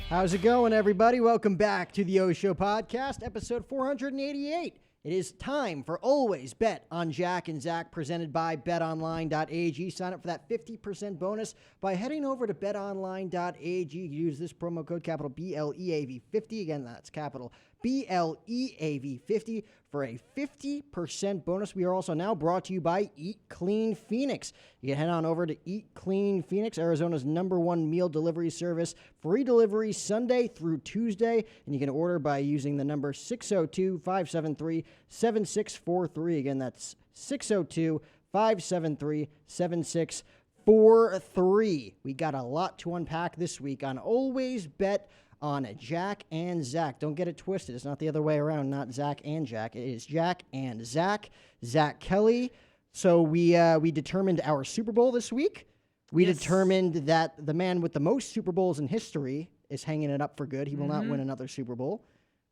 How's it going, everybody? Welcome back to the O Show Podcast, episode 488. It is time for Always Bet on Jack and Zach, presented by BetOnline.ag. Sign up for that 50% bonus by heading over to BetOnline.ag. Use this promo code, capital BLEAV50. Again, that's capital BLEAV50 for a 50% bonus. We are also now brought to you by Eat Clean Phoenix. You can head on over to Eat Clean Phoenix, Arizona's #1 meal delivery service. Free delivery Sunday through Tuesday, and you can order by using the number 602-573-7643. Again, that's 602-573-7643. We got a lot to unpack this week on Always Bet on Jack and Zach. Don't get it twisted. It's not the other way around, not Zach and Jack. It is Jack and Zach. Zach Kelly. So we determined our Super Bowl this week. We determined that the man with the most Super Bowls in history is hanging it up for good. He will not win another Super Bowl.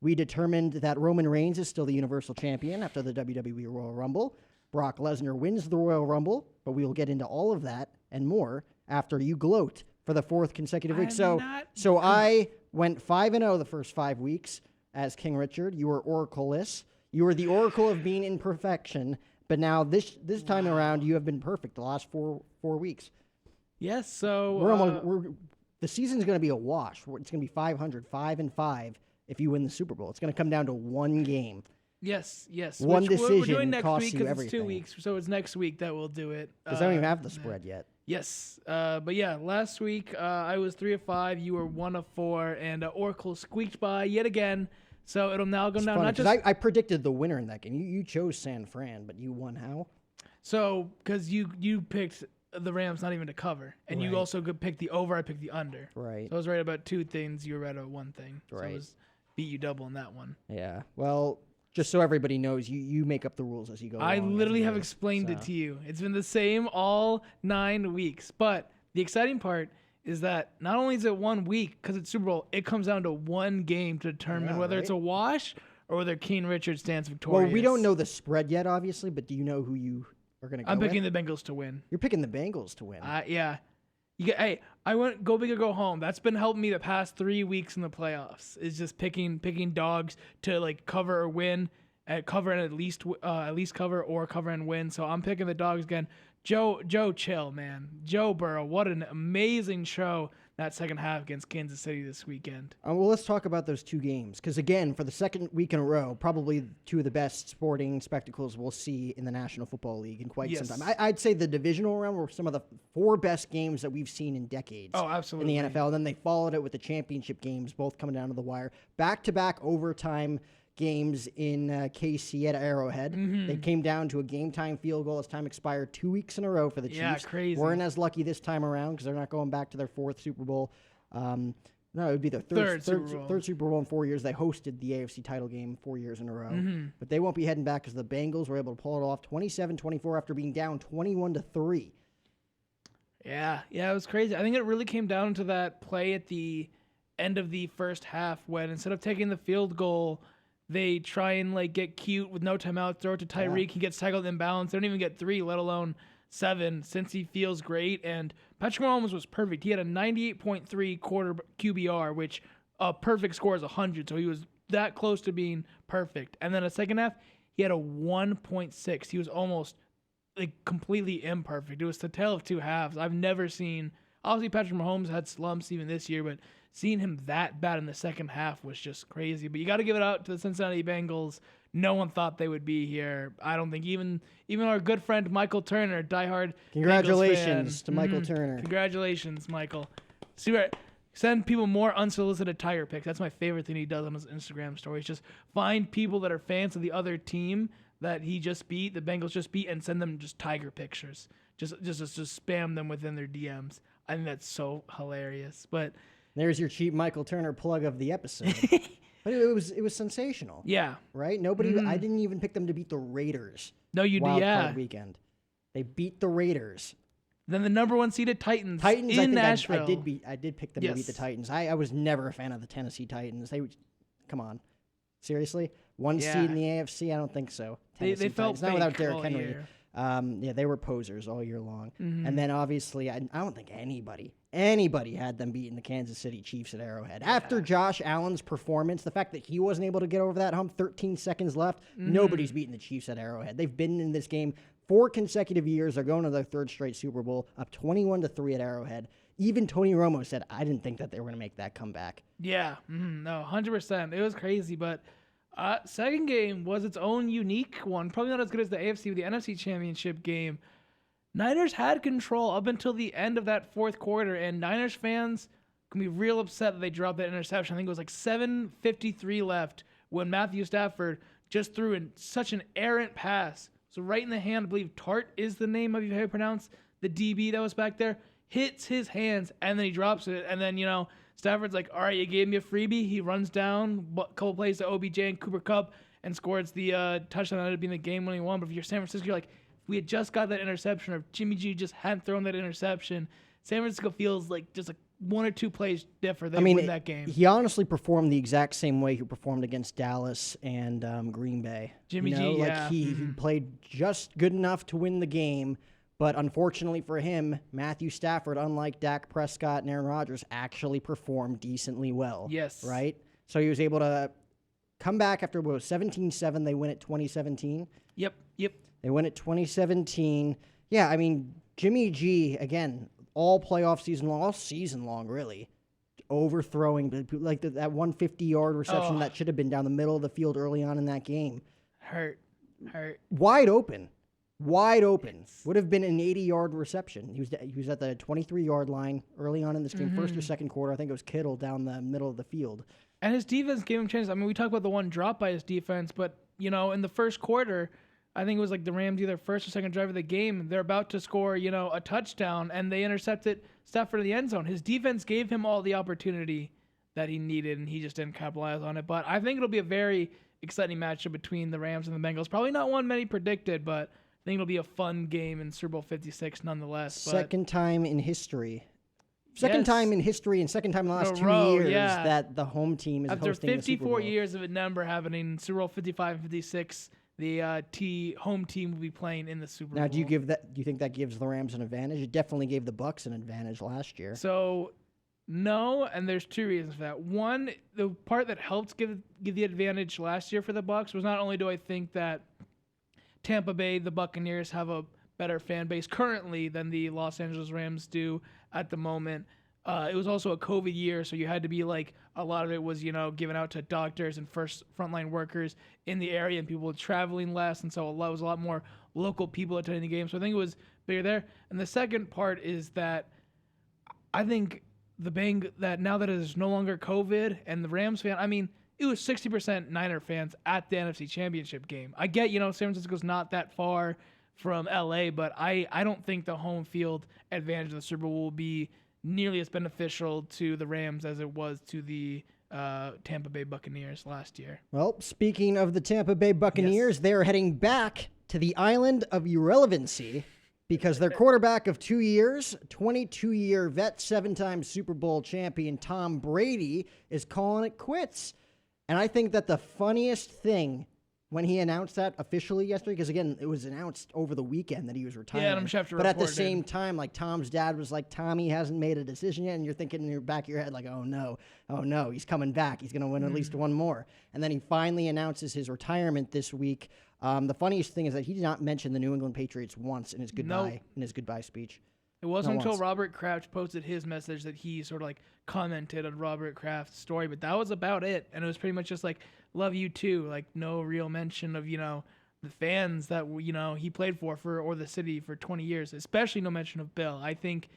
We determined that Roman Reigns is still the Universal Champion after the WWE Royal Rumble. Brock Lesnar wins the Royal Rumble, but we will get into all of that and more after you gloat for the fourth consecutive week. So I went 5-0 the first 5 weeks as King Richard. You were Oracle-less. You were the Oracle of being in perfection, but now this time around you have been perfect the last four weeks. Yes, so the season's going to be a wash. It's going to be 500, 5-5 if you win the Super Bowl. It's going to come down to one game. Yes. One decision we're doing next costs week you because it's everything. 2 weeks, so it's next week that we'll do it. Because I don't even have the spread yet. Yes, but yeah, last week I was 3-5, you were 1-4, and Oracle squeaked by yet again. So it'll now go down. Funny, not just I predicted the winner in that game. You chose San Fran, but you won how? So because you picked the Rams not even to cover, and Right. you also could pick the over. I picked the under. Right. So I was right about two things. You were right about one thing. Right. So I was beat you double in that one. Yeah. Well, just so everybody knows, you make up the rules as you go I along literally as it have goes, explained it so. to you. It's been the same all 9 weeks. But the exciting part is that not only is it 1 week because it's Super Bowl, it comes down to one game to determine whether it's a wash or whether King Richard stands victorious. Well, we don't know the spread yet, obviously, but do you know who you are going to go I'm picking with? the Bengals to win. You're picking the Bengals to win. Yeah. Hey, I went go big or go home. That's been helping me the past 3 weeks in the playoffs. Is just picking dogs to like cover or win. Cover and at least cover or cover and win. So I'm picking the dogs again. Joe, chill, man. Joe Burrow, what an amazing show that second half against Kansas City this weekend. Well, let's talk about those two games. Because, again, for the second week in a row, probably two of the best sporting spectacles we'll see in the National Football League in quite some time. I'd say the divisional round were some of the 4 best games that we've seen in decades. Oh, absolutely. In the NFL. And then they followed it with the championship games, both coming down to the wire. Back-to-back overtime games in KC at Arrowhead. They came down to a game-time field goal as time expired 2 weeks in a row for the Chiefs. Yeah, crazy. Weren't as lucky this time around because they're not going back to their 4th Super Bowl. No, it would be their third Super Bowl in 4 years. They hosted the AFC title game 4 years in a row. But they won't be heading back because the Bengals were able to pull it off 27-24 after being down 21-3. Yeah, it was crazy. I think it really came down to that play at the end of the first half when instead of taking the field goal, they try and like get cute with no timeout, throw it to Tyreek. He gets tackled in bounds. They don't even get 3, let alone 7, since he feels great. And Patrick Mahomes was perfect. He had a 98.3 quarter QBR, which a perfect score is 100. So he was that close to being perfect. And then a second half, he had a 1.6. He was almost like completely imperfect. It was the tale of two halves. I've never seen. Obviously, Patrick Mahomes had slumps even this year, but seeing him that bad in the second half was just crazy. But you got to give it out to the Cincinnati Bengals. No one thought they would be here. I don't think even our good friend Michael Turner, diehard Congratulations to Michael Turner. Congratulations, Michael. Send people more unsolicited Tiger picks. That's my favorite thing he does on his Instagram stories. Just find people that are fans of the other team that he just beat, the Bengals just beat, and send them just Tiger pictures. Just spam them within their DMs. I think that's so hilarious. But there's your cheap Michael Turner plug of the episode. But it was sensational. Yeah. Right? Nobody. I didn't even pick them to beat the Raiders. No, you did. Yeah. Weekend. They beat the Raiders. Then the number 1 seeded Titans in I think Nashville. I did pick them to beat the Titans. I was never a fan of the Tennessee Titans. Come on. Seriously? One seed in the AFC? I don't think so. They felt not without fake Derrick all Henry. year. Yeah, they were posers all year long. Mm-hmm. And then obviously, I don't think anybody had them beating the Kansas City Chiefs at Arrowhead. Yeah. After Josh Allen's performance, the fact that he wasn't able to get over that hump, 13 seconds left, nobody's beating the Chiefs at Arrowhead. They've been in this game 4 consecutive years. They're going to their 3rd straight Super Bowl, up 21-3 at Arrowhead. Even Tony Romo said, I didn't think that they were going to make that comeback. Yeah, no, 100%. It was crazy, but second game was its own unique one. Probably not as good as the AFC with the NFC Championship game. Niners had control up until the end of that 4th quarter, and Niners fans can be real upset that they dropped that interception. I think it was like 7:53 left when Matthew Stafford just threw in such an errant pass. So right in the hand, I believe Tart is the name of how you pronounce the DB that was back there, hits his hands, and then he drops it. And then, Stafford's like, all right, you gave me a freebie. He runs down a couple plays to OBJ and Cooper Kupp and scores the touchdown that ended up being the game-winning one. But if you're San Francisco, you're like, if we had just got that interception, or if Jimmy G just hadn't thrown that interception, San Francisco feels like just like 1 or 2 plays different. They win that game. He honestly performed the exact same way he performed against Dallas and Green Bay. Jimmy G, yeah. He played just good enough to win the game. But unfortunately for him, Matthew Stafford, unlike Dak Prescott and Aaron Rodgers, actually performed decently well. Yes. Right? So he was able to come back after 17-7. They win at 2017. Yep. They win at 2017. Yeah, I mean, Jimmy G, again, all season long, really, overthrowing, like that 150-yard reception that should have been down the middle of the field early on in that game. Hurt. Wide open. Would have been an 80-yard reception. He was at the 23-yard line early on in this game, 1st or 2nd quarter. I think it was Kittle down the middle of the field. And his defense gave him chances. I mean, we talk about the one drop by his defense, but, in the 1st quarter, I think it was like the Rams either 1st or 2nd drive of the game. They're about to score, a touchdown, and they intercepted Stafford in the end zone. His defense gave him all the opportunity that he needed, and he just didn't capitalize on it. But I think it'll be a very exciting matchup between the Rams and the Bengals. Probably not one many predicted, but I think it'll be a fun game in Super Bowl 56 nonetheless. Second time in history. Second time in history and second time in the last 2 years that the home team is hosting the Super Bowl. After 54 years of it never happening, Super Bowl 55 and 56, the home team will be playing in the Super Bowl. Now, do you think that gives the Rams an advantage? It definitely gave the Bucs an advantage last year. So, no, and there's 2 reasons for that. One, the part that helped give the advantage last year for the Bucs was not only do I think that Tampa Bay, the Buccaneers, have a better fan base currently than the Los Angeles Rams do at the moment. It was also a COVID year, so you had to be like, a lot of it was, given out to doctors and frontline workers in the area, and people were traveling less, and so it was a lot more local people attending the game. So I think it was bigger there. And the second part is that I think that now that it is no longer COVID and the Rams fan, I mean, it was 60% Niner fans at the NFC Championship game. I get, San Francisco's not that far from LA, but I don't think the home field advantage of the Super Bowl will be nearly as beneficial to the Rams as it was to the Tampa Bay Buccaneers last year. Well, speaking of the Tampa Bay Buccaneers, they're heading back to the island of irrelevancy because their quarterback of 2 years, 22-year vet, 7-time Super Bowl champion Tom Brady, is calling it quits. And I think that the funniest thing when he announced that officially yesterday, because again, it was announced over the weekend that he was retiring. Yeah, Adam Schefter but at the same time, like Tom's dad was like, Tommy hasn't made a decision yet, and you're thinking in your back of your head like, oh no, he's coming back. He's going to win at least one more. And then he finally announces his retirement this week. The funniest thing is that he did not mention the New England Patriots once in his goodbye speech. It wasn't until Robert Kraft posted his message that he sort of like commented on Robert Kraft's story, but that was about it. And it was pretty much just like, love you too. Like no real mention of, the fans that, he played for or the city for 20 years, especially no mention of Bill. I think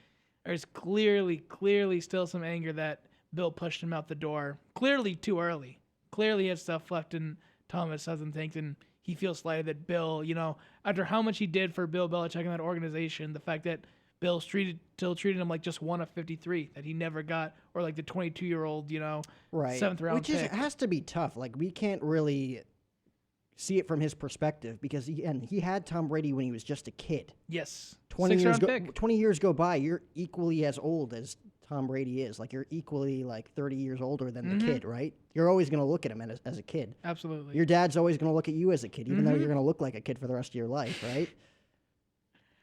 there's clearly still some anger that Bill pushed him out the door. Clearly too early. Clearly he has stuff left in Thomas doesn't think, and he feels slighted that Bill, after how much he did for Bill Belichick and that organization, the fact that Bill still treated him like just one of 53 that he never got, or like the 22-year-old, right. 7th round pick. Which has to be tough. Like, we can't really see it from his perspective because he had Tom Brady when he was just a kid. Yes. 20 years go by, you're equally as old as Tom Brady is. Like, you're equally like 30 years older than the kid, right? You're always going to look at him as a kid. Absolutely. Your dad's always going to look at you as a kid, even though you're going to look like a kid for the rest of your life, right?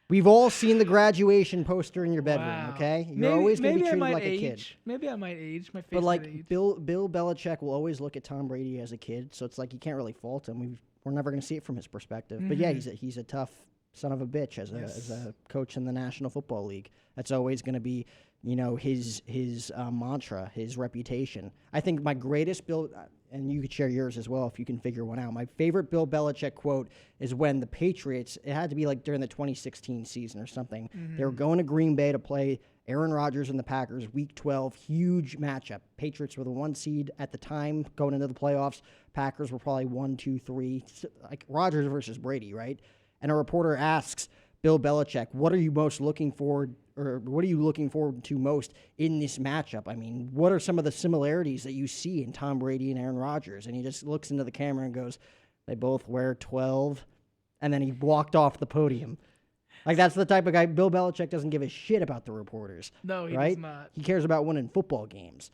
We've all seen the graduation poster in your bedroom, Wow. okay? You're always going to be treated like a kid. Maybe I might age. My face But like might age. Bill Belichick will always look at Tom Brady as a kid, so it's like you can't really fault him. We're never going to see it from his perspective. But yeah, he's a tough son of a bitch as a coach in the National Football League. That's always going to be, his mantra, his reputation. I think my greatest Bill, and you could share yours as well if you can figure one out. My favorite Bill Belichick quote is when the Patriots, it had to be like during the 2016 season or something, they were going to Green Bay to play Aaron Rodgers and the Packers, Week 12, huge matchup. Patriots were the 1 seed at the time going into the playoffs. Packers were probably 1, 2, 3, like Rodgers versus Brady, right? And a reporter asks Bill Belichick, what are you most looking forward, or what are you looking forward to most in this matchup? I mean, what are some of the similarities that you see in Tom Brady and Aaron Rodgers? And he just looks into the camera and goes, they both wear 12. And then he walked off the podium. Like, that's the type of guy. Bill Belichick doesn't give a shit about the reporters. No, he right? does not. He cares about winning football games.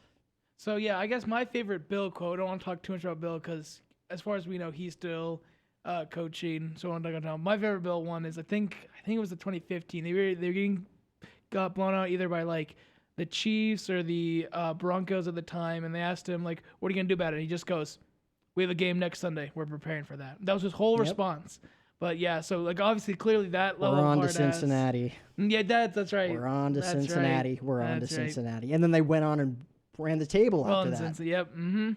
So, yeah, I guess my favorite Bill quote, I don't want to talk too much about Bill because as far as we know, he's still coaching. So I'm not going to tell him. My favorite Bill one is, I think it was the 2015. They got blown out either by, like, the Chiefs or the Broncos at the time, and they asked him, like, what are you going to do about it? And he just goes, we have a game next Sunday. We're preparing for that. That was his whole response. But, yeah, so, like, obviously, clearly that level of We're on to hard-ass- Cincinnati. Yeah, that's right. We're on to That's Cincinnati. right. We're on to That's right. Cincinnati. And then they went on and ran the table Well, after that. Yep. Mm-hmm.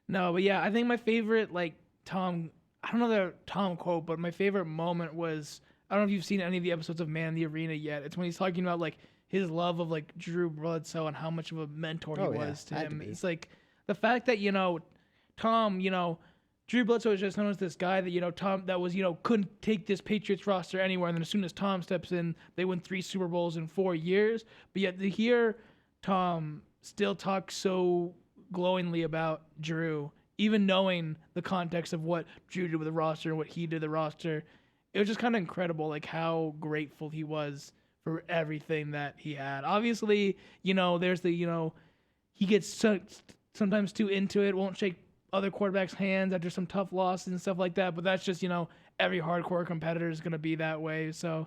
No, but yeah, I think my favorite, like, Tom, I don't know the Tom quote, but my favorite moment was, I don't know if you've seen any of the episodes of Man in the Arena yet. It's when he's talking about, like, his love of, like, Drew Bledsoe and how much of a mentor he was to him. It's like the fact that, Tom, Drew Bledsoe is just known as this guy that, Tom, that was, couldn't take this Patriots roster anywhere. And then as soon as Tom steps in, they win 3 Super Bowls in 4 years. But yet to hear Tom still talk so glowingly about Drew, even knowing the context of what Drew did with the roster and what he did to the roster, it was just kind of incredible, like, how grateful he was for everything that he had. Obviously, there's the, he gets sometimes too into it, won't shake other quarterbacks' hands after some tough losses and stuff like that. But that's just, every hardcore competitor is going to be that way. So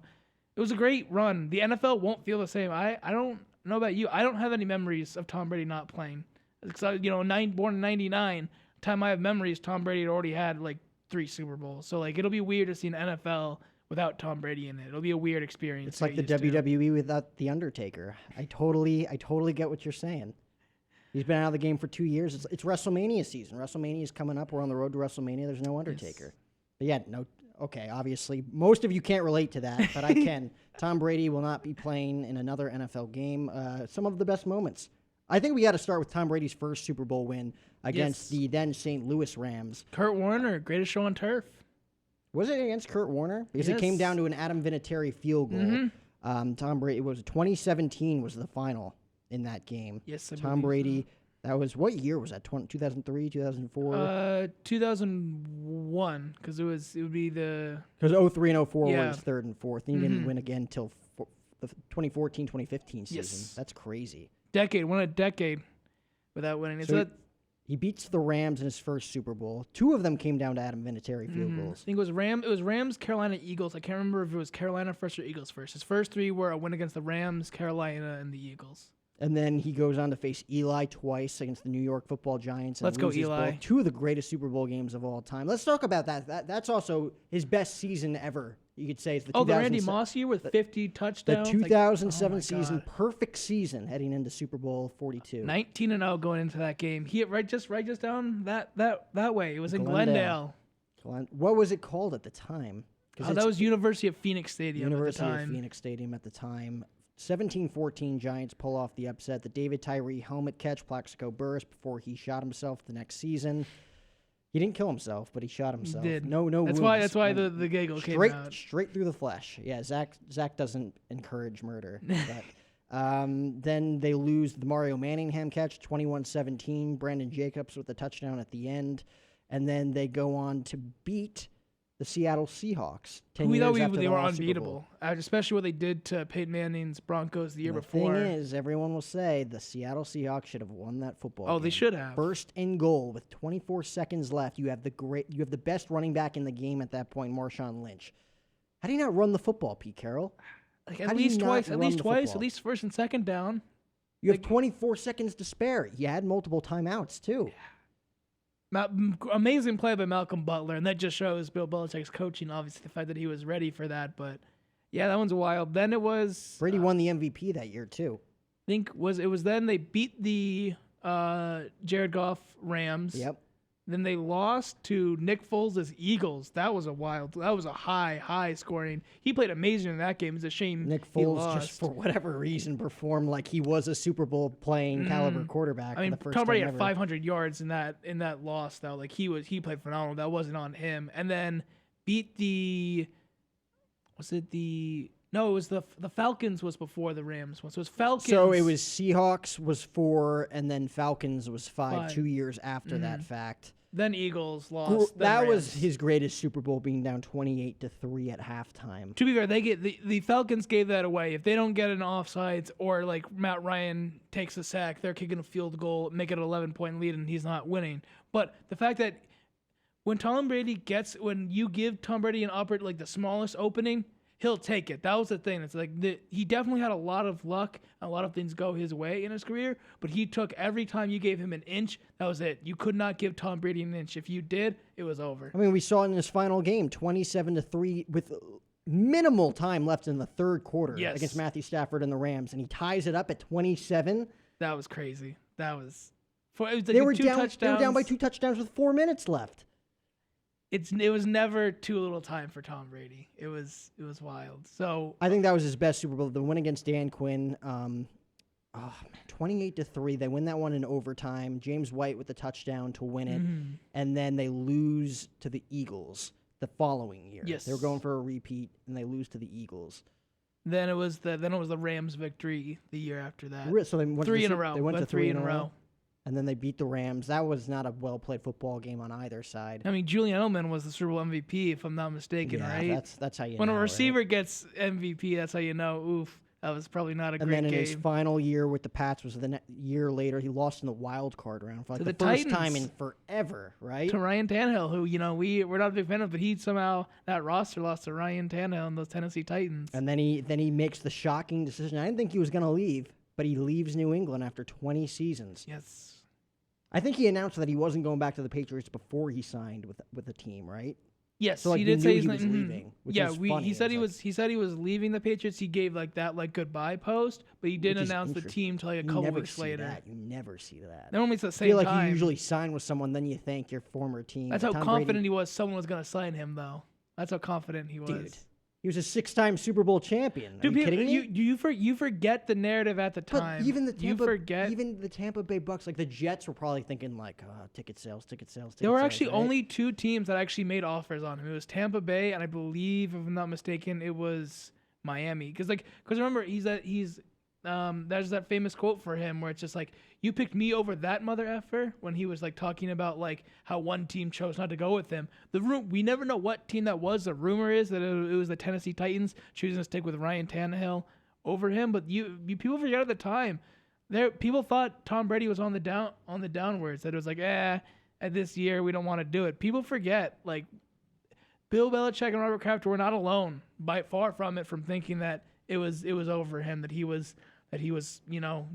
it was a great run. The NFL won't feel the same. I don't know about you. I don't have any memories of Tom Brady not playing. Because, born in 99, time I have memories, Tom Brady had already had, like, 3 Super Bowls. So, like, it'll be weird to see an NFL without Tom Brady in it. It'll be a weird experience. It's like the WWE without The Undertaker. I totally get what you're saying. He's been out of the game for 2 years. It's WrestleMania season. WrestleMania is coming up. We're on the road to WrestleMania. There's no Undertaker. Yes. But yeah, no. Okay, obviously, most of you can't relate to that, but I can. Tom Brady will not be playing in another NFL game. Some of the best moments. I think we got to start with Tom Brady's first Super Bowl win against the then St. Louis Rams. Kurt Warner, greatest show on turf. Was it against Kurt Warner? Because it came down to an Adam Vinatieri field goal. Mm-hmm. Tom Brady, it was 2017 was the final in that game. Yes, Tom Brady. So. That was, what year was that? 2003, 2004? 2001, because it would be the... Because 03 and 04 was third and fourth. And he didn't win again until the 2014-2015 season. Yes. That's crazy. Won a decade without winning. So he beats the Rams in his first Super Bowl. 2 of them came down to Adam Vinatieri field goals. I think it was Rams, Carolina, Eagles. I can't remember if it was Carolina first or Eagles first. His first 3 were a win against the Rams, Carolina, and the Eagles. And then he goes on to face Eli twice against the New York Football Giants. And Let's go, Eli. 2 of the greatest Super Bowl games of all time. Let's talk about that. That's also his best season ever. You could say it's the the Randy Moss year with 50 touchdowns. The 2007 season, perfect season heading into Super Bowl 42. 19-0 going into that game. He write just down that way. It was in Glendale. What was it called at the time? That was University of Phoenix Stadium at the time. University of Phoenix Stadium at the time. 17-14 Giants pull off the upset. The David Tyree helmet catch, Plaxico Burress, before he shot himself the next season. He didn't kill himself, but he shot himself. He did. No That's wounds. why the giggle came out. Straight through the flesh. Yeah, Zach doesn't encourage murder. But then they lose the Mario Manningham catch, 21-17. Brandon Jacobs with the touchdown at the end. And then they go on to beat the Seattle Seahawks. We thought they were unbeatable, especially what they did to Peyton Manning's Broncos the year before. The thing is, everyone will say the Seattle Seahawks should have won that football game. They should have. First and goal with 24 seconds left. You have the best running back in the game at that point, Marshawn Lynch. How do you not run the football, Pete Carroll? Like How at do you least not twice, at run least the twice, football? at least first and second down. You have 24 seconds to spare. You had multiple timeouts, too. Amazing play by Malcolm Butler, and that just shows Bill Belichick's coaching, obviously, the fact that he was ready for that. But, yeah, that one's wild. Then it was... Brady won the MVP that year, too. I think it was then they beat the Jared Goff Rams. Yep. Then they lost to Nick Foles' Eagles. That was a high scoring. He played amazing in that game. It's a shame Nick he Foles, lost. just for whatever reason, performed like he was a Super Bowl playing caliber quarterback. I mean, for the first Tom Brady time had ever. 500 yards in that loss though. Like he played phenomenal. That wasn't on him. And then beat the Falcons was before the Rams one. So it was Falcons. So it was Seahawks was 4, and then Falcons was 5, 5. 2 years after that fact. Then Eagles lost. then That was Rams. his greatest Super Bowl, being down 28-3 at halftime. To be fair, they get the Falcons gave that away. If they don't get an offsides or like Matt Ryan takes a sack, they're kicking a field goal, make it an 11-point lead, and he's not winning. But the fact that when you give Tom Brady like the smallest opening, he'll take it. That was the thing. It's like he definitely had a lot of luck. A lot of things go his way in his career, but he took every time you gave him an inch, that was it. You could not give Tom Brady an inch. If you did, it was over. I mean, we saw it in his final game, 27-3, with minimal time left in the third quarter against Matthew Stafford and the Rams, and he ties it up at 27. That was crazy. It was like They were two down. touchdowns. They were down by 2 touchdowns with 4 minutes left. It was never too little time for Tom Brady. It was wild. So I think that was his best Super Bowl. The win against Dan Quinn, 28-3. They win that one in overtime. James White with the touchdown to win it, and then they lose to the Eagles the following year. Yes, they were going for a repeat, and they lose to the Eagles. Then it was the Rams victory the year after that. So they went 3 in a row. They went to 3 in a row. row. And then they beat the Rams. That was not a well-played football game on either side. I mean, Julian Edelman was the Super Bowl MVP, if I'm not mistaken, right? That's how you know. When a receiver right? gets MVP, that's how you know, oof, that was probably not a and great then in game. his final year with the Pats was the year later. He lost in the wild card round for like To the the first Titans. time in forever, right? To Ryan Tannehill, who, we're not a big fan of, but he somehow, that roster lost to Ryan Tannehill and those Tennessee Titans. And then he makes the shocking decision. I didn't think he was going to leave, but he leaves New England after 20 seasons. Yes. I think he announced that he wasn't going back to the Patriots before he signed with the team, right? Yes, So, like, he we did knew say he was mm-hmm. leaving, which Yeah, was funny. he said It he said he was leaving the Patriots. He gave that goodbye post, but he didn't Which is announce the interesting. team till a You couple never weeks see later. that. You never see that. Normally it's the I same feel like time. you usually sign with someone, then you thank your former team. That's But how Tom confident Brady, he was someone was going to sign him, though. That's how confident he was. Dude, he was a 6-time Super Bowl champion. Are Dude, you kidding me? you forget the narrative at the time. But even the you Tampa Bay Bucks, like the Jets, were probably thinking like, ticket sales. There were actually right? only 2 teams that actually made offers on him. It was Tampa Bay, and I believe, if I'm not mistaken, it was Miami. Because remember, there's that famous quote for him where it's just like, you picked me over that mother effer, when he was like talking about like how one team chose not to go with him. We never know what team that was. The rumor is that it was the Tennessee Titans choosing to stick with Ryan Tannehill over him. But you people forget at the time, people thought Tom Brady was on the downwards. That it was like, at this year we don't want to do it. People forget, like, Bill Belichick and Robert Kraft were not alone, by far from it, from thinking that it was over him, that he was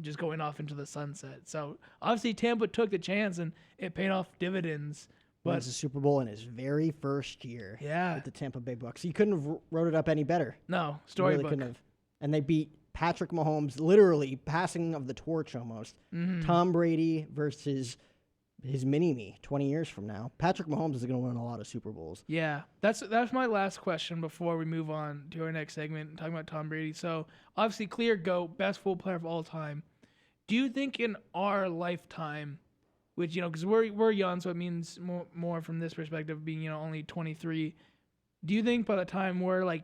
just going off into the sunset. So obviously Tampa took the chance and it paid off dividends. Wins the Super Bowl in his very first year. Yeah. With the Tampa Bay Bucks. He couldn't have wrote it up any better. No, He storybook. really couldn't have. And they beat Patrick Mahomes, literally passing of the torch almost. Mm-hmm. Tom Brady versus his mini-me 20 years from now. Patrick Mahomes is going to win a lot of Super Bowls. Yeah, that's my last question before we move on to our next segment, talking about Tom Brady. So obviously, clear GOAT, best football player of all time. Do you think in our lifetime, which because we're young, so it means more from this perspective, being only 23. Do you think by the time we're like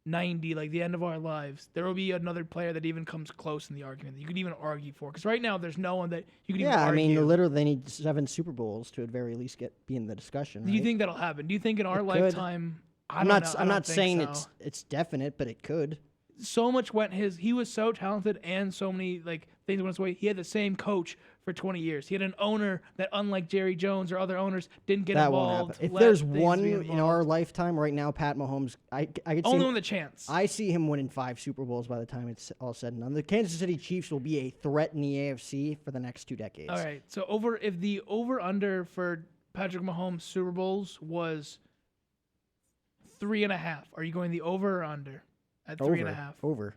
90, like the end of our lives, there will be another player that even comes close in the argument that you could even argue for? Because right now, there's no one that you can even argue. Yeah, I mean, literally, they need 7 Super Bowls to at very least be in the discussion. Do you think that'll happen? Do you think in our lifetime? I'm not saying it's definite, but it could. so much went he was so talented and so many like things went his way. He had the same coach for 20 years. He had an owner that, unlike Jerry Jones or other owners, didn't get That involved. won't happen. If let there's things one be in involved. our lifetime right now, Pat Mahomes, I could Only see one with a chance. I see him winning 5 Super Bowls by the time it's all said and done. The Kansas City Chiefs will be a threat in the AFC for the next 2 decades. All right. So if the over-under for Patrick Mahomes Super Bowls was 3.5, are you going the over or under at 3.5? Over.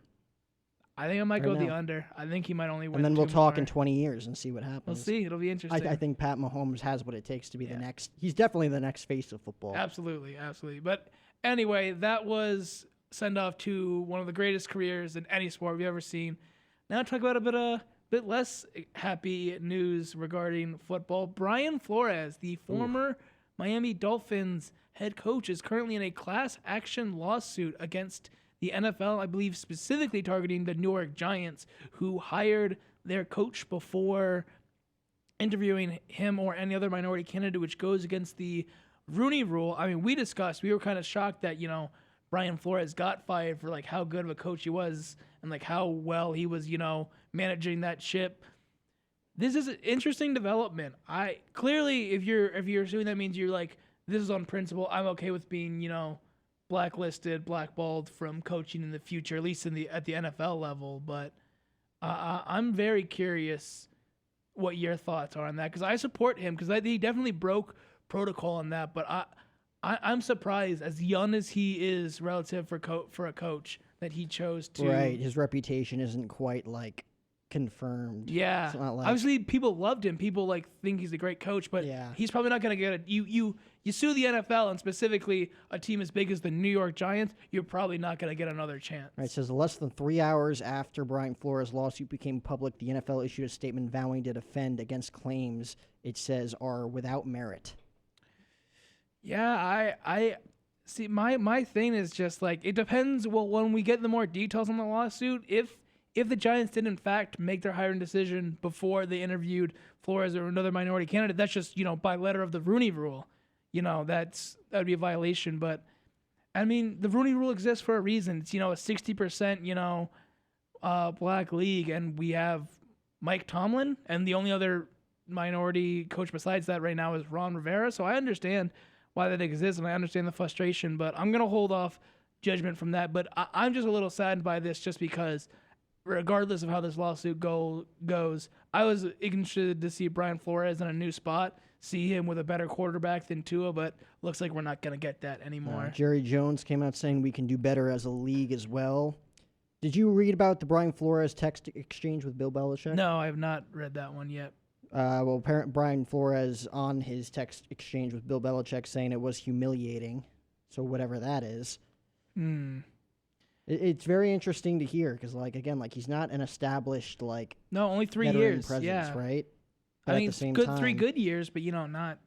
I think I might Right go the now. under. I think he might only win. And then we'll 2 talk more. in 20 years and see what happens. We'll see. It'll be interesting. I think Pat Mahomes has what it takes to be the Yeah. next. He's definitely the next face of football. Absolutely. But anyway, that was send off to one of the greatest careers in any sport we've ever seen. Now talk about a bit less happy news regarding football. Brian Flores, the former Miami Dolphins head coach, is currently in a class action lawsuit against the NFL, I believe specifically targeting the New York Giants, who hired their coach before interviewing him or any other minority candidate, which goes against the Rooney Rule. I mean, we were kind of shocked that, Brian Flores got fired for like how good of a coach he was and like how well he was, managing that ship. This is an interesting development. Clearly, if you're assuming that means you're like, this is on principle, I'm okay with being, blacklisted, blackballed from coaching in the future, at least at the NFL level. But I'm very curious what your thoughts are on that, because I support him because he definitely broke protocol on that. But I'm surprised, as young as he is relative for a coach, that he chose to. Right, his reputation isn't quite like confirmed. Yeah, It's not like, obviously people loved him. People like think he's a great coach, but he's probably not going to get it. You sue the NFL, and specifically a team as big as the New York Giants, you're probably not going to get another chance. Right, it says less than 3 hours after Brian Flores' lawsuit became public, the NFL issued a statement vowing to defend against claims it says are without merit. Yeah, I see. My thing is just like, it depends. Well, when we get the more details on the lawsuit, if the Giants did in fact make their hiring decision before they interviewed Flores or another minority candidate, that's just by letter of the Rooney Rule. That would be a violation. But I mean, the Rooney Rule exists for a reason. It's a 60% black league, and we have Mike Tomlin, and the only other minority coach besides that right now is Ron Rivera. So I understand why that exists, and I understand the frustration. But I'm gonna hold off judgment from that. But I'm just a little saddened by this, just because, regardless of how this lawsuit goes, I was interested to see Brian Flores in a new spot, see him with a better quarterback than Tua, but looks like we're not going to get that anymore. Jerry Jones came out saying we can do better as a league as well. Did you read about the Brian Flores text exchange with Bill Belichick? No, I have not read that one yet. Well, Brian Flores on his text exchange with Bill Belichick saying it was humiliating, so whatever that is. It's very interesting to hear because, he's not an established only 3 veteran years, presence, right? But I mean, it's good 3 good years, but not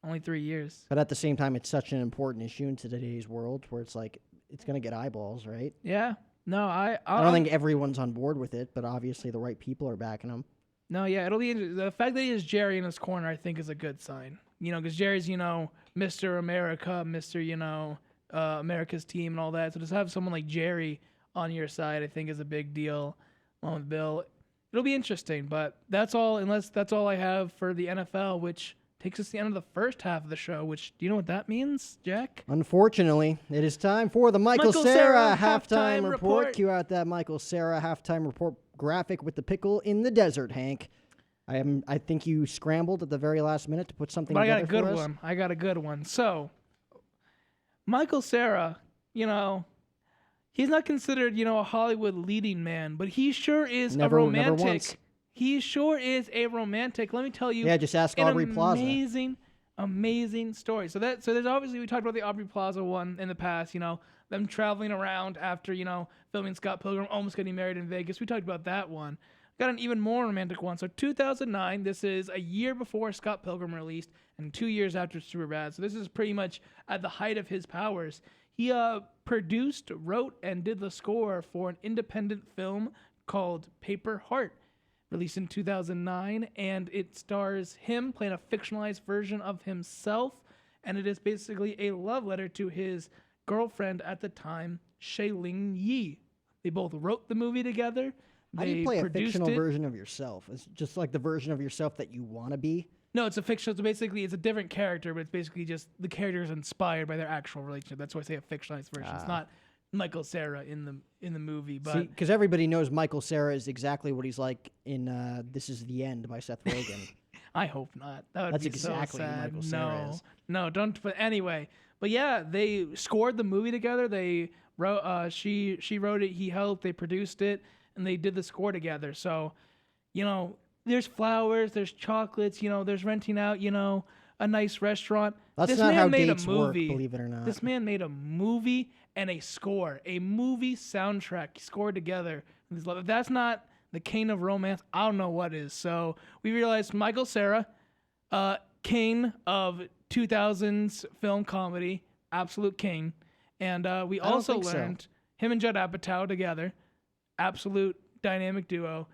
only 3 years. But at the same time, it's such an important issue in today's world where it's like it's going to get eyeballs, right? Yeah. No, I don't think everyone's on board with it, but obviously the right people are backing him. No, yeah, it'll be the fact that he has Jerry in his corner, I think, is a good sign. Because Jerry's Mr. America, Mr. America's team and all that. So just have someone like Jerry on your side, I think, is a big deal. Along with Bill, it'll be interesting. But that's all. Unless that's all I have for the NFL, which takes us to the end of the first half of the show. Which, do you know what that means, Jack? Unfortunately, it is time for the Michael Cera halftime report. report. Cue out that Michael Cera halftime report graphic with the pickle in the desert, Hank. I think you scrambled at the very last minute to put something together for us. I got a good one. So, Michael Cera, he's not considered, a Hollywood leading man, but he sure is a romantic. Never once. He sure is a romantic. Let me tell you. Yeah, just ask Aubrey Plaza. Amazing story. So there's obviously, we talked about the Aubrey Plaza one in the past, them traveling around after, filming Scott Pilgrim, almost getting married in Vegas. We talked about that one. Got an even more romantic one. So 2009, this is a year before Scott Pilgrim released and 2 years after Superbad. So this is pretty much at the height of his powers. He produced, wrote, and did the score for an independent film called Paper Heart, released in 2009, and it stars him playing a fictionalized version of himself, and it is basically a love letter to his girlfriend at the time, Shailene Yi. They both wrote the movie together. How do They you play a produced fictional it. version of yourself? It's just like the version of yourself that you want to be. No, it's a fictional. So basically, it's a different character, but it's basically just the character is inspired by their actual relationship. That's why I say a fictionalized version. It's not Michael Cera in the movie, but Because everybody knows Michael Cera is exactly what he's like in This Is the End by Seth Rogen. I hope not. That would That's be exactly so who sad. Michael Cera is. No, don't. But anyway, but yeah, they scored the movie together. They wrote. She wrote it. He helped. They produced it, and they did the score together. So, there's flowers, there's chocolates. There's renting out. A nice restaurant. That's This not man how made dates a movie. work, believe it or not. This man made a movie and a score, a movie soundtrack scored together. If that's not the king of romance, I don't know what is. So we realized Michael Cera, king of 2000s film comedy, absolute king. And we also learned him and Judd Apatow together, absolute dynamic duo.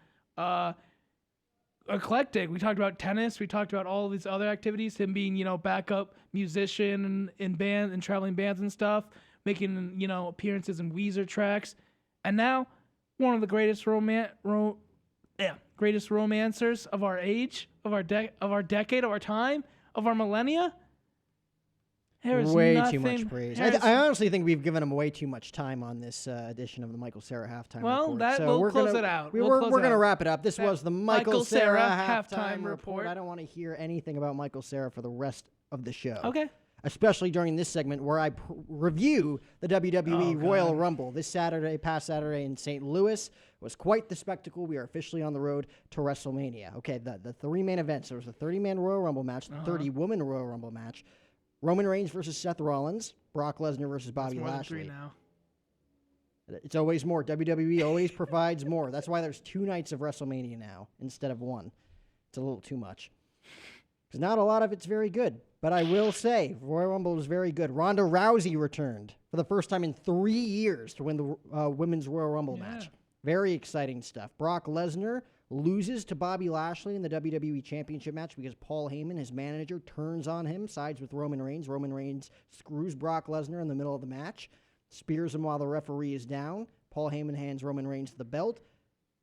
Eclectic. We talked about tennis. We talked about all these other activities. Him being, backup musician in band and traveling bands and stuff, making, appearances in Weezer tracks, and now one of the greatest greatest romancers of our age, of our decade, of our time, of our millennia. Way too much praise. I honestly think we've given him way too much time on this edition of the Michael Cera halftime report. We'll close it out. We're going to wrap it up. This was the Michael Cera halftime report. I don't want to hear anything about Michael Cera for the rest of the show. Okay. Especially during this segment where I review the WWE Royal Rumble. This past Saturday in St. Louis was quite the spectacle. We are officially on the road to WrestleMania. Okay, the three main events. There was a 30-man Royal Rumble match, the 30-woman Royal Rumble match, Roman Reigns versus Seth Rollins, Brock Lesnar versus Bobby Lashley. Three now. It's always more. WWE always provides more. That's why there's 2 nights of WrestleMania now instead of 1. It's a little too much. Because not a lot of it's very good. But I will say, Royal Rumble was very good. Ronda Rousey returned for the first time in 3 years to win the Women's Royal Rumble match. Very exciting stuff. Brock Lesnar loses to Bobby Lashley in the WWE Championship match because Paul Heyman, his manager, turns on him, sides with Roman Reigns. Roman Reigns screws Brock Lesnar in the middle of the match, spears him while the referee is down. Paul Heyman hands Roman Reigns the belt.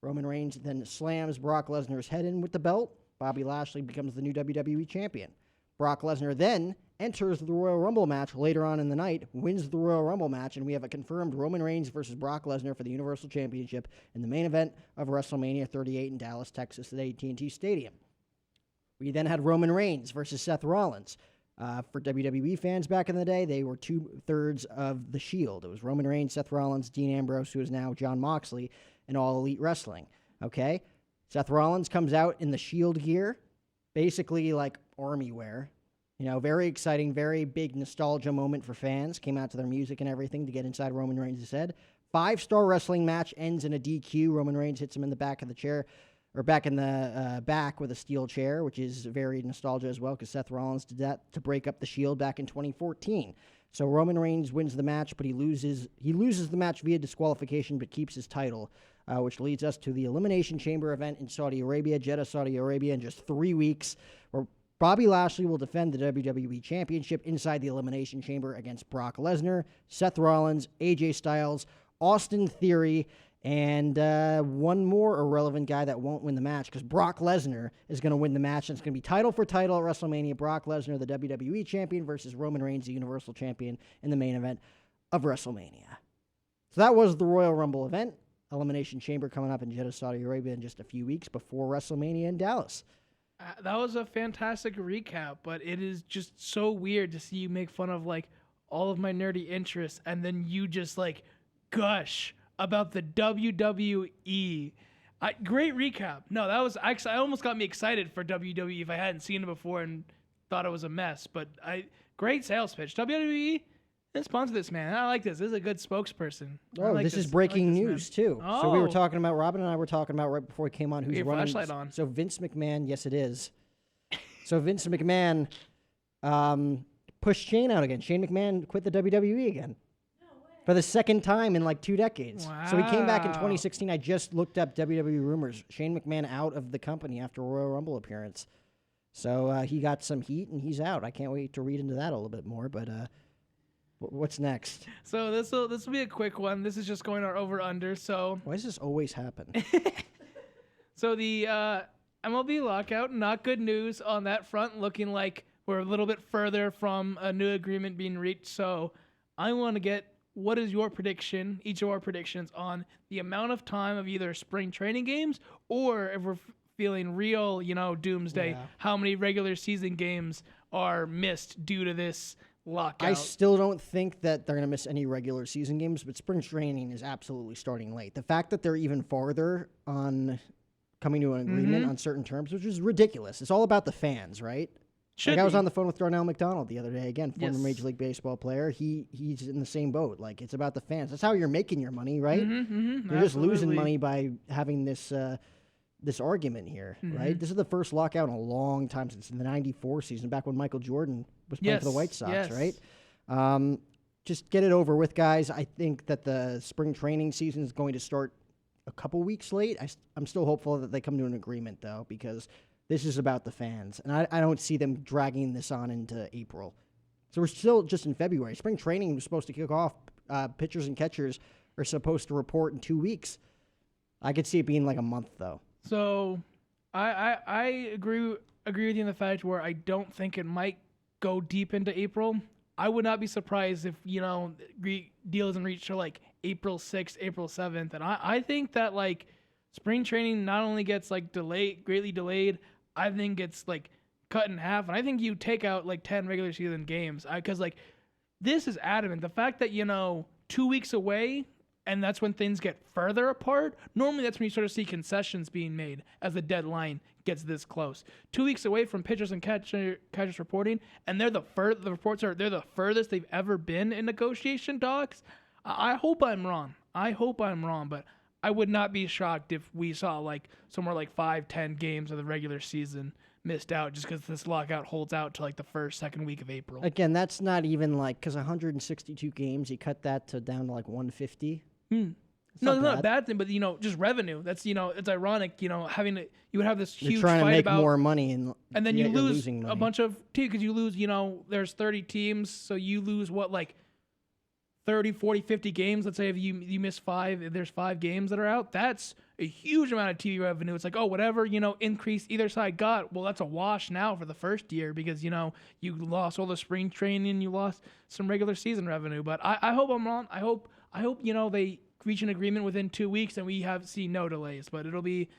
Roman Reigns then slams Brock Lesnar's head in with the belt. Bobby Lashley becomes the new WWE champion. Brock Lesnar then enters the Royal Rumble match later on in the night, wins the Royal Rumble match, and we have a confirmed Roman Reigns versus Brock Lesnar for the Universal Championship in the main event of WrestleMania 38 in Dallas, Texas at AT&T Stadium. We then had Roman Reigns versus Seth Rollins. For WWE fans back in the day, they were 2/3 of the Shield. It was Roman Reigns, Seth Rollins, Dean Ambrose, who is now Jon Moxley, in All Elite Wrestling. Okay? Seth Rollins comes out in the Shield gear, basically like army wear. Very exciting, very big nostalgia moment for fans. Came out to their music and everything to get inside Roman Reigns' head. 5-star wrestling match ends in a DQ. Roman Reigns hits him in the back of the chair, or back in the back with a steel chair, which is very nostalgia as well because Seth Rollins did that to break up the Shield back in 2014. So Roman Reigns wins the match, but he loses the match via disqualification, but keeps his title, which leads us to the Elimination Chamber event in Saudi Arabia, Jeddah, Saudi Arabia, in just 3 weeks, where Bobby Lashley will defend the WWE Championship inside the Elimination Chamber against Brock Lesnar, Seth Rollins, AJ Styles, Austin Theory, and one more irrelevant guy that won't win the match because Brock Lesnar is going to win the match, and it's going to be title for title at WrestleMania. Brock Lesnar, the WWE Champion, versus Roman Reigns, the Universal Champion, in the main event of WrestleMania. So that was the Royal Rumble event. Elimination Chamber coming up in Jeddah, Saudi Arabia in just a few weeks before WrestleMania in Dallas. That was a fantastic recap, but it is just so weird to see you make fun of all of my nerdy interests and then you just gush about the WWE. Great recap. No, that was actually, I almost got me excited for WWE if I hadn't seen it before and thought it was a mess, but great sales pitch. WWE, let's sponsor this man. I like this. This is a good spokesperson. Oh, this is breaking news, too. Oh. So we were talking about, Robin and I were talking about right before we came on who's your running. Flashlight on. So Vince McMahon, yes it is. So Vince McMahon pushed Shane out again. Shane McMahon quit the WWE again. No way. For the second time in 2 decades. Wow. So he came back in 2016. I just looked up WWE rumors. Shane McMahon out of the company after a Royal Rumble appearance. So he got some heat and he's out. I can't wait to read into that a little bit more, but What's next? So this will be a quick one. This is just going our over under. So Why does this always happen? so the MLB lockout, not good news on that front. Looking like we're a little bit further from a new agreement being reached. So I want to get what is your prediction, each of our predictions on the amount of time of either spring training games or if we're feeling real, doomsday, how many regular season games are missed due to this lockout. I still don't think that they're going to miss any regular season games, but spring training is absolutely starting late. The fact that they're even farther on coming to an agreement on certain terms, which is ridiculous. It's all about the fans, right? I was on the phone with Darnell McDonald the other day, again, former Major League Baseball player. He's in the same boat. Like, it's about the fans. That's how you're making your money, right? You're just losing money by having this argument here, right? This is the first lockout in a long time since the '94 season, back when Michael Jordan was playing for the White Sox, right? Just get it over with, guys. I think that the spring training season is going to start a couple weeks late. I'm still hopeful that they come to an agreement, though, because this is about the fans, and I don't see them dragging this on into April. So we're still just in February. Spring training was supposed to kick off. Pitchers and catchers are supposed to report in 2 weeks. I could see it being like a month, though. So I agree with you in the fact where I don't think it might go deep into April. I would not be surprised if, deal isn't reached till like April 6th, April 7th. And I think that like spring training not only gets like greatly delayed, I think it's like cut in half. And I think you take out like 10 regular season games because like this is adamant. The fact that, 2 weeks away, and that's when things get further apart. Normally, that's when you sort of see concessions being made as the deadline gets this close. 2 weeks away from pitchers and catchers reporting, and they're the reports are they're the furthest they've ever been in negotiation talks. I hope I'm wrong. But I would not be shocked if we saw like somewhere like 5-10 games of the regular season missed out just because this lockout holds out to like the second week of April. Again, that's not even like because 162 games, you cut that down to like 150. No, it's not a bad thing, but just revenue. That's it's ironic. Having you would have this huge You're trying to fight make about more money, and then you lose a bunch of teams because you lose. There's 30 teams, so you lose what like 30, 40, 50 games. Let's say if you miss 5, if there's 5 games that are out, that's a huge amount of TV revenue. It's like whatever increase either side got. Well, that's a wash now for the first year because you lost all the spring training, you lost some regular season revenue. But I hope I'm wrong. I hope they reach an agreement within 2 weeks and we see no delays. But it'll be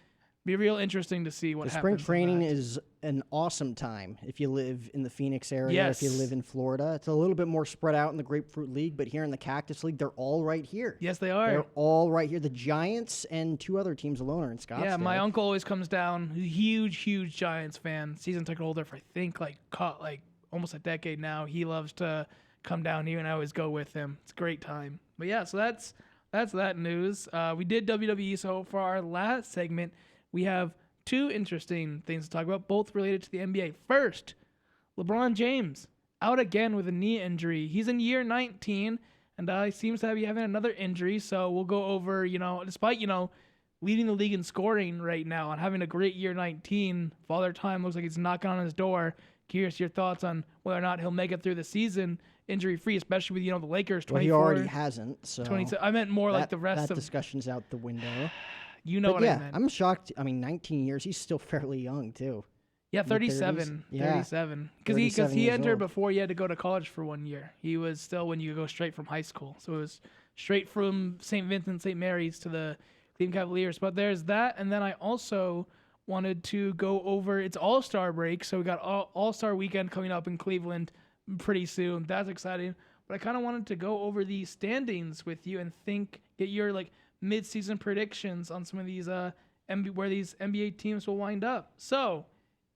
real interesting to see what happens. Spring training is an awesome time if you live in the Phoenix area, if you live in Florida. It's a little bit more spread out in the Grapefruit League, but here in the Cactus League, they're all right here. Yes, they are. They're all right here. The Giants and 2 other teams alone are in Scottsdale. Yeah, my uncle always comes down. Huge Giants fan. Season ticket holder for I think like almost a decade now. He loves to come down here, and I always go with him. It's a great time. But yeah, so that's that news. We did WWE. So for our last segment, we have 2 interesting things to talk about, both related to the NBA. First, LeBron James out again with a knee injury. He's in year 19, and seems to be having another injury. So we'll go over, despite leading the league in scoring right now and having a great year 19, Father Time looks like he's knocking on his door. Curious your thoughts on whether or not he'll make it through the season injury-free, especially with the Lakers. 24. Well, he already hasn't. So 27. I meant more like the rest that of discussion's out the window. What I meant. I'm shocked. 19 years. He's still fairly young too. Yeah, 37. 37. Because he entered before he had to go to college for 1 year. He was still when you go straight from high school. So it was straight from St. Vincent, St. Mary's to the Cleveland Cavaliers. But there's that, and then I also wanted to go over its All-Star break. So we got All-Star weekend coming up in Cleveland pretty soon. That's exciting. But I kind of wanted to go over the standings with you and get your mid-season predictions on some of these where these NBA teams will wind up. So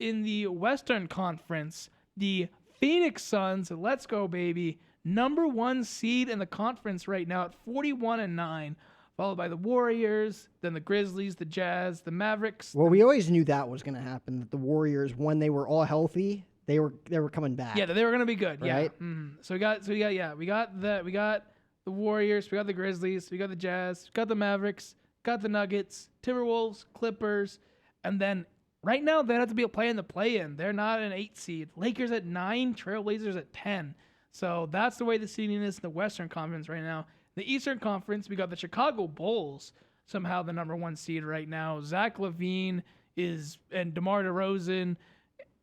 in the Western Conference, the Phoenix Suns, let's go baby, number 1 seed in the conference right now at 41-9. Followed by the Warriors, then the Grizzlies, the Jazz, the Mavericks. Well, we always knew that was going to happen. That the Warriors, when they were all healthy, they were coming back. Yeah, they were going to be good. Right? Yeah. So we got the Warriors, we got the Grizzlies, we got the Jazz, we got the Mavericks, got the Nuggets, Timberwolves, Clippers, and then right now they have to be a play in the play-in. They're not an 8 seed. Lakers at 9, Trailblazers at 10. So that's the way the seeding is in the Western Conference right now. The Eastern Conference, we got the Chicago Bulls, somehow the number 1 seed right now. Zach LaVine and DeMar DeRozan,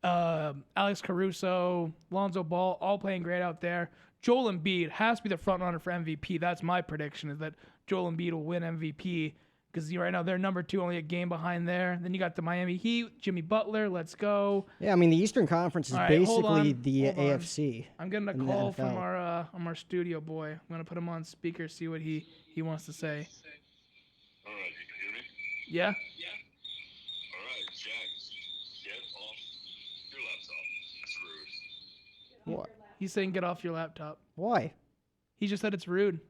Alex Caruso, Lonzo Ball, all playing great out there. Joel Embiid has to be the front runner for MVP. That's my prediction, is that Joel Embiid will win MVP because right now they're number 2, only a game behind there. Then you got the Miami Heat, Jimmy Butler, let's go. Yeah, I mean, the Eastern Conference is basically the AFC. I'm getting a call from our studio boy. I'm going to put him on speaker, see what he wants to say. All right, you can hear me? Yeah? Yeah. All right, Jack, get off your laptop. It's rude. What? He's saying get off your laptop. Why? He just said it's rude.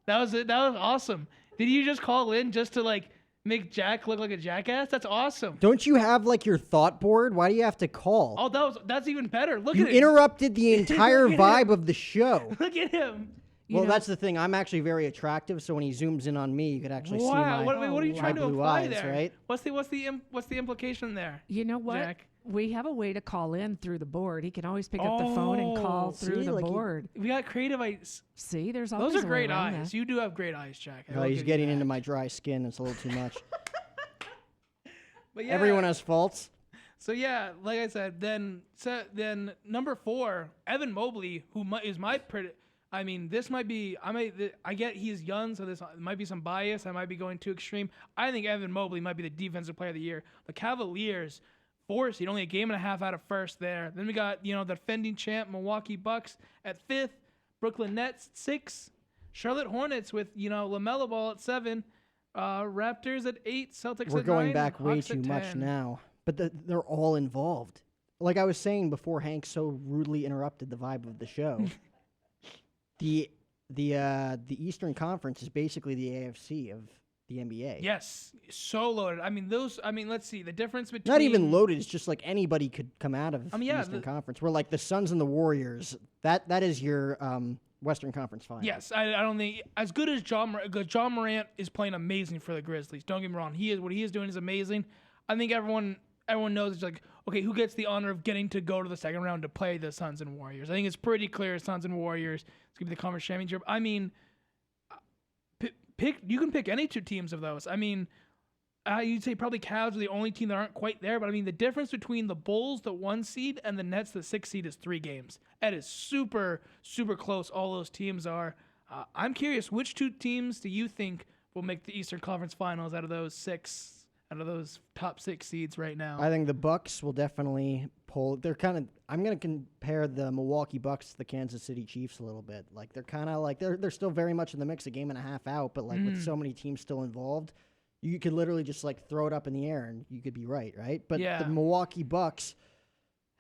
That was it. That was awesome. Did you just call in just to make Jack look like a jackass? That's awesome. Don't you have your thought board? Why do you have to call? Oh, that's even better. Look you at it. interrupted the entire vibe of the show. Look at him. Well, that's the thing. I'm actually very attractive, so when he zooms in on me, you could actually see my what are you trying to blue imply eyes, there? right? What's the implication there? You know what? Jack? We have a way to call in through the board. He can always pick up the phone and call through the board. We got creative eyes. See, there's always Those are a way great around eyes. that. You do have great eyes, Jack. Oh, he's getting into my dry skin. It's a little too much. But yeah, Everyone has faults. So yeah, like I said, then number 4, Evan Mobley, who is my I mean, this might be. I get he's young, so this might be some bias. I might be going too extreme. I think Evan Mobley might be the defensive player of the year. The Cavaliers, 4th seed, only a game and a half out of first there. Then we got the defending champ Milwaukee Bucks at 5th, Brooklyn Nets 6th, Charlotte Hornets with LaMelo Ball at 7, Raptors at 8, Celtics at 9. We're going back way Hawks too at much 10. now, but they're all involved. Like I was saying before, Hank so rudely interrupted the vibe of the show. The Eastern Conference is basically the AFC of the NBA. Yes, so loaded. I mean, let's see. The difference between... Not even loaded. It's just anybody could come out of the Eastern the Conference. We're like the Suns and the Warriors. That is your Western Conference final. Yes, I don't think... As good as John Morant is playing amazing for the Grizzlies. Don't get me wrong. What he is doing is amazing. I think everyone knows it's okay, who gets the honor of getting to go to the second round to play the Suns and Warriors? I think it's pretty clear Suns and Warriors. It's going to be the conference championship. I mean, you can pick any 2 teams of those. I mean, you'd say probably Cavs are the only team that aren't quite there, but I mean, the difference between the Bulls, the 1 seed, and the Nets, the 6 seed, is 3 games. That is super, super close. All those teams are. I'm curious, which 2 teams do you think will make the Eastern Conference Finals out of those top 6 seeds right now? I think the Bucks will definitely pull. I'm going to compare the Milwaukee Bucks to the Kansas City Chiefs a little bit. They're kind of they're still very much in the mix, a game and a half out, but with so many teams still involved, you could literally just throw it up in the air and you could be right? But yeah. The Milwaukee Bucks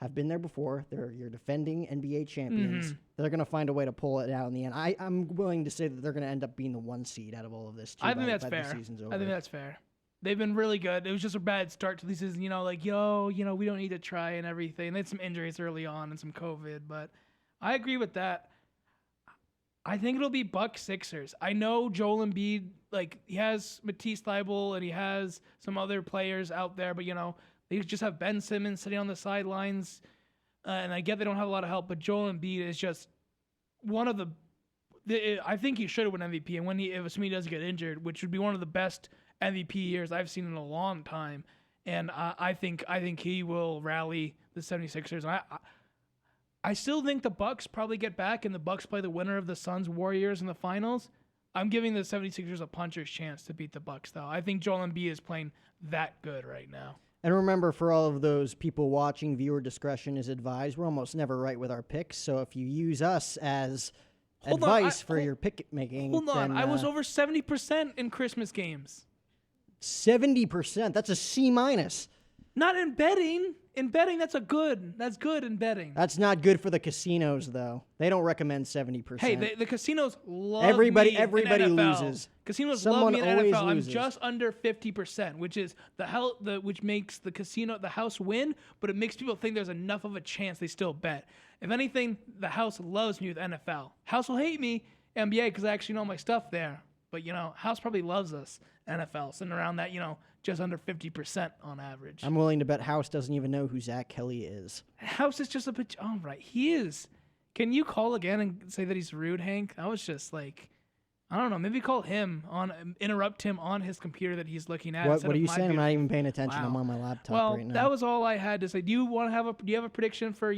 have been there before. They're your defending NBA champions. They're going to find a way to pull it out in the end. I'm willing to say that they're going to end up being the 1 seed out of all of this, too. I think that's by fair. The season's over. I think that's fair. They've been really good. It was just a bad start to the season. We don't need to try and everything. They had some injuries early on and some COVID, but I agree with that. I think it'll be Bucks Sixers. I know Joel Embiid, he has Matisse Thybulle and he has some other players out there, but they just have Ben Simmons sitting on the sidelines, and I get they don't have a lot of help, but Joel Embiid is just one of the. I think he should have won MVP, and if he doesn't get injured, which would be one of the best MVP years I've seen in a long time, and I think he will rally the 76ers. And I still think the Bucks probably get back, and the Bucks play the winner of the Suns Warriors in the finals. I'm giving the 76ers a puncher's chance to beat the Bucks, though. I think Joel Embiid is playing that good right now. And remember, for all of those people watching, viewer discretion is advised. We're almost never right with our picks, so if you use us as advice for your pick making, hold on, then, I was over 70% in Christmas games. 70%. That's a C minus. Not in betting. In betting, that's good in betting. That's not good for the casinos, though. They don't recommend 70%. Hey, the casinos love everybody me in NFL. Loses. Casinos Someone love me in always NFL. loses. I'm just under 50%, which is which makes the house win, but it makes people think there's enough of a chance they still bet. If anything, the house loves me with NFL. House will hate me NBA because I actually know my stuff there. But house probably loves us NFL, sitting around that just under 50% on average. I'm willing to bet House doesn't even know who Zach Kelly is. House is just all right. He is. Can you call again and say that he's rude, Hank? I was just like, I don't know. Maybe call him interrupt him on his computer that he's looking at. What are you saying? I'm not even paying attention. Wow. I'm on my laptop Well, right now. that was all I had to say. Do you have a prediction for,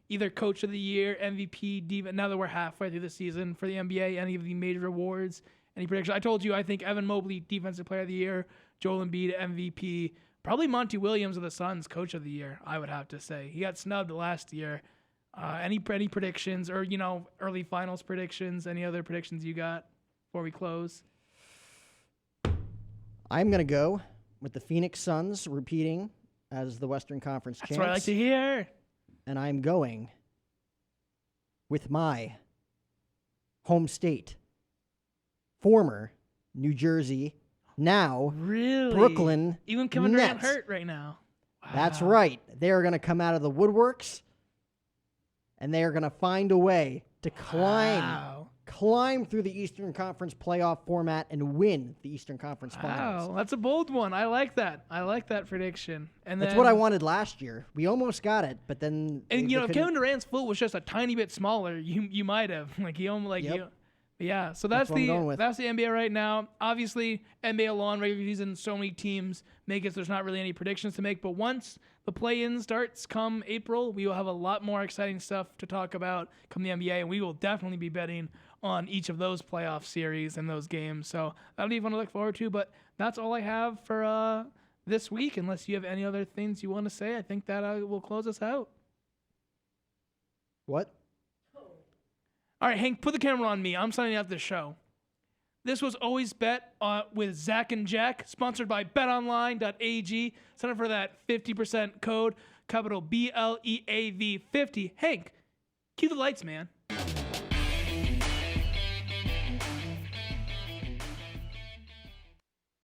either Coach of the Year, MVP, now that we're halfway through the season for the NBA, any of the major awards, any prediction? I told you I think Evan Mobley, Defensive Player of the Year, Joel Embiid, MVP, probably Monty Williams of the Suns, Coach of the Year, I would have to say. He got snubbed last year. Any predictions or, early finals predictions, any other predictions you got before we close? I'm going to go with the Phoenix Suns repeating as the Western Conference champs. That's what I like to hear. And I'm going with my home state, former New Jersey, now Really? Brooklyn Even Kevin Durant Nets. hurt right now. That's Wow. right. They are going to come out of the woodworks, and they are going to find a way to climb through the Eastern Conference playoff format and win the Eastern Conference Finals. Wow, that's a bold one. I like that. I like that prediction. And That's then, what I wanted last year. We almost got it, but then And they if couldn't- Kevin Durant's foot was just a tiny bit smaller, you might have Yep. Yeah, so That's that's what I'm going with. the NBA right now. Obviously, NBA lawn regular season, so many teams make it. So there's not really any predictions to make. But once the play-in starts, come April, we will have a lot more exciting stuff to talk about come the NBA, and we will definitely be betting on each of those playoff series and those games. So that'll be fun to look forward to. But that's all I have for this week. Unless you have any other things you want to say, I think that will close us out. What? All right, Hank, put the camera on me. I'm signing out this show. This was Always Bet with Zach and Jack, sponsored by BetOnline.ag. Sign up for that 50% code, capital BLEAV50. Hank, cue the lights, man.